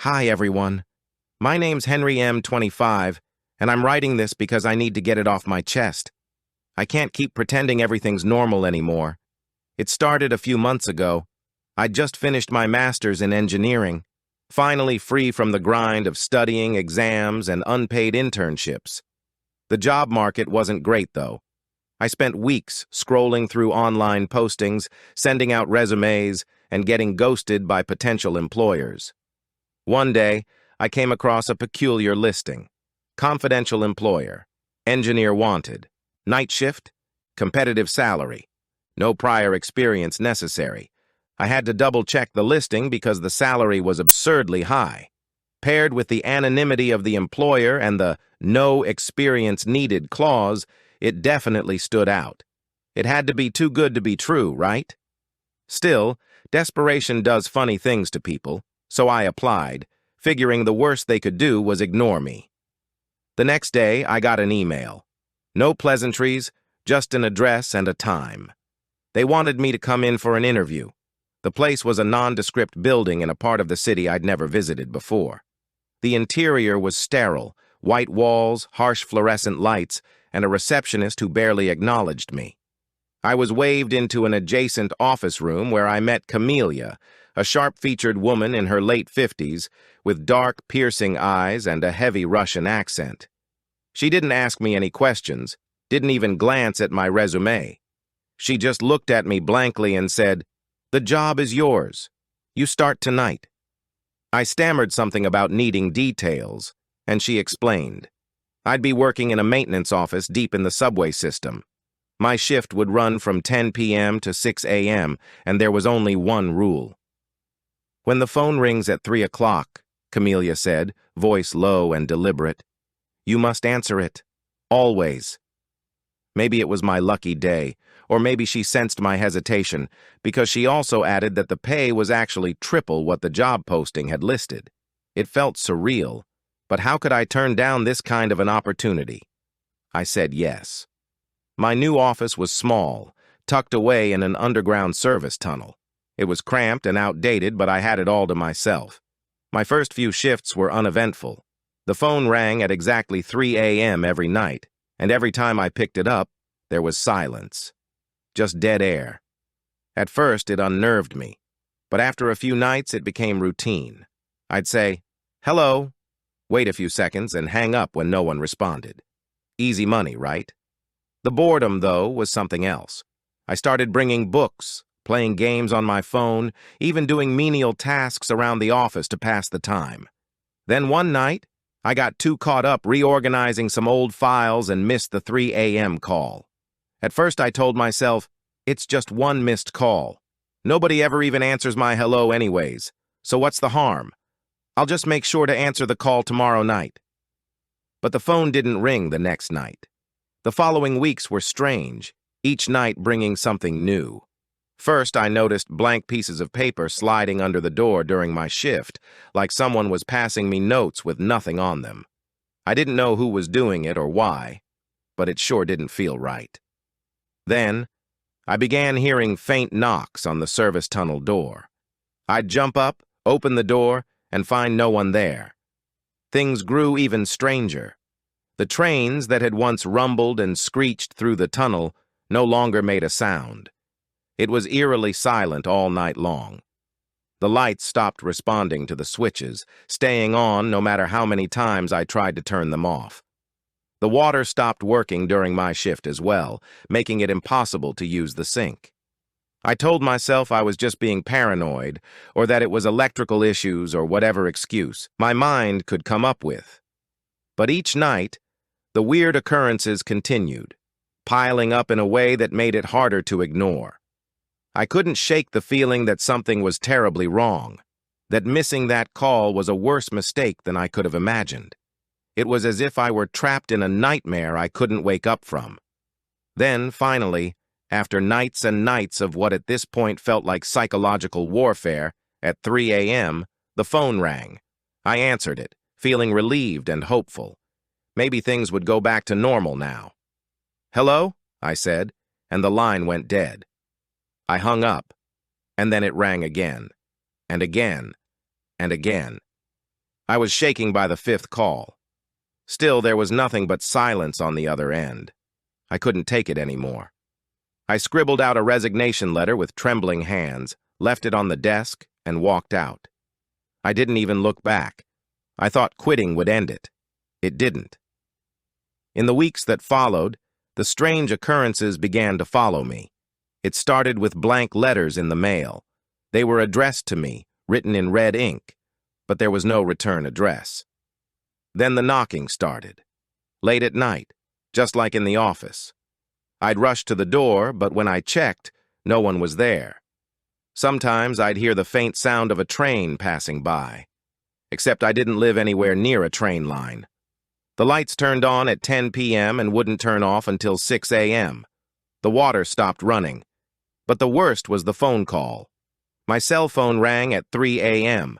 Hi, everyone. My name's Henry M. 25, and I'm writing this because I need to get it off my chest. I can't keep pretending everything's normal anymore. It started a few months ago. I'd just finished my master's in engineering, finally free from the grind of studying, exams, and unpaid internships. The job market wasn't great, though. I spent weeks scrolling through online postings, sending out resumes, and getting ghosted by potential employers. One day, I came across a peculiar listing. Confidential employer. Engineer wanted. Night shift. Competitive salary. No prior experience necessary. I had to double-check the listing because the salary was absurdly high. Paired with the anonymity of the employer and the "no experience needed" clause, it definitely stood out. It had to be too good to be true, right? Still, desperation does funny things to people, so I applied, figuring the worst they could do was ignore me. The next day, I got an email. No pleasantries, just an address and a time. They wanted me to come in for an interview. The place was a nondescript building in a part of the city I'd never visited before. The interior was sterile, white walls, harsh fluorescent lights, and a receptionist who barely acknowledged me. I was waved into an adjacent office room where I met Camelia, a sharp-featured woman in her late 50s, with dark, piercing eyes and a heavy Russian accent. She didn't ask me any questions, didn't even glance at my resume. She just looked at me blankly and said, "The job is yours. You start tonight." I stammered something about needing details, and she explained. I'd be working in a maintenance office deep in the subway system. My shift would run from 10 p.m. to 6 a.m., and there was only one rule. "When the phone rings at 3 o'clock, Camelia said, voice low and deliberate, "you must answer it. Always." Maybe it was my lucky day, or maybe she sensed my hesitation, because she also added that the pay was actually triple what the job posting had listed. It felt surreal, but how could I turn down this kind of an opportunity? I said yes. My new office was small, tucked away in an underground service tunnel. It was cramped and outdated, but I had it all to myself. My first few shifts were uneventful. The phone rang at exactly 3 a.m. every night, and every time I picked it up, there was silence. Just dead air. At first, it unnerved me, but after a few nights, it became routine. I'd say, "Hello," wait a few seconds, and hang up when no one responded. Easy money, right? The boredom, though, was something else. I started bringing books, playing games on my phone, even doing menial tasks around the office to pass the time. Then one night, I got too caught up reorganizing some old files and missed the 3 a.m. call. At first, I told myself, it's just one missed call. Nobody ever even answers my hello anyways, so what's the harm? I'll just make sure to answer the call tomorrow night. But the phone didn't ring the next night. The following weeks were strange, each night bringing something new. First, I noticed blank pieces of paper sliding under the door during my shift, like someone was passing me notes with nothing on them. I didn't know who was doing it or why, but it sure didn't feel right. Then, I began hearing faint knocks on the service tunnel door. I'd jump up, open the door, and find no one there. Things grew even stranger. The trains that had once rumbled and screeched through the tunnel no longer made a sound. It was eerily silent all night long. The lights stopped responding to the switches, staying on no matter how many times I tried to turn them off. The water stopped working during my shift as well, making it impossible to use the sink. I told myself I was just being paranoid, or that it was electrical issues or whatever excuse my mind could come up with. But each night, the weird occurrences continued, piling up in a way that made it harder to ignore. I couldn't shake the feeling that something was terribly wrong, that missing that call was a worse mistake than I could have imagined. It was as if I were trapped in a nightmare I couldn't wake up from. Then, finally, after nights and nights of what at this point felt like psychological warfare, at 3 a.m., the phone rang. I answered it, feeling relieved and hopeful. Maybe things would go back to normal now. "Hello?" I said, and the line went dead. I hung up, and then it rang again, and again, and again. I was shaking by the fifth call. Still, there was nothing but silence on the other end. I couldn't take it anymore. I scribbled out a resignation letter with trembling hands, left it on the desk, and walked out. I didn't even look back. I thought quitting would end it. It didn't. In the weeks that followed, the strange occurrences began to follow me. It started with blank letters in the mail. They were addressed to me, written in red ink, but there was no return address. Then the knocking started. Late at night, just like in the office. I'd rush to the door, but when I checked, no one was there. Sometimes I'd hear the faint sound of a train passing by. Except I didn't live anywhere near a train line. The lights turned on at 10 p.m. and wouldn't turn off until 6 a.m. The water stopped running. But the worst was the phone call. My cell phone rang at 3 a.m.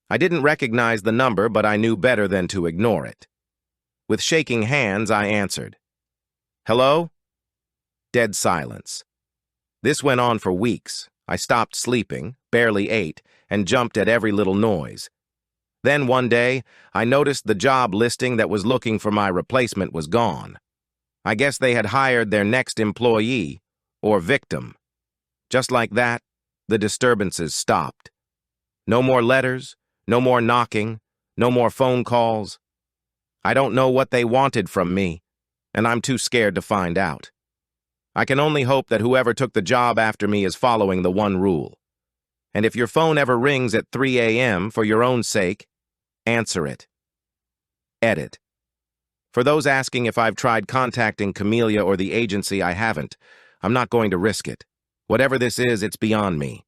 I didn't recognize the number, but I knew better than to ignore it. With shaking hands, I answered. "Hello?" Dead silence. This went on for weeks. I stopped sleeping, barely ate, and jumped at every little noise. Then one day, I noticed the job listing that was looking for my replacement was gone. I guess they had hired their next employee, or victim. Just like that, the disturbances stopped. No more letters, no more knocking, no more phone calls. I don't know what they wanted from me, and I'm too scared to find out. I can only hope that whoever took the job after me is following the one rule. And if your phone ever rings at 3 a.m. for your own sake, answer it. Edit. For those asking if I've tried contacting Camellia or the agency, I haven't. I'm not going to risk it. Whatever this is, it's beyond me.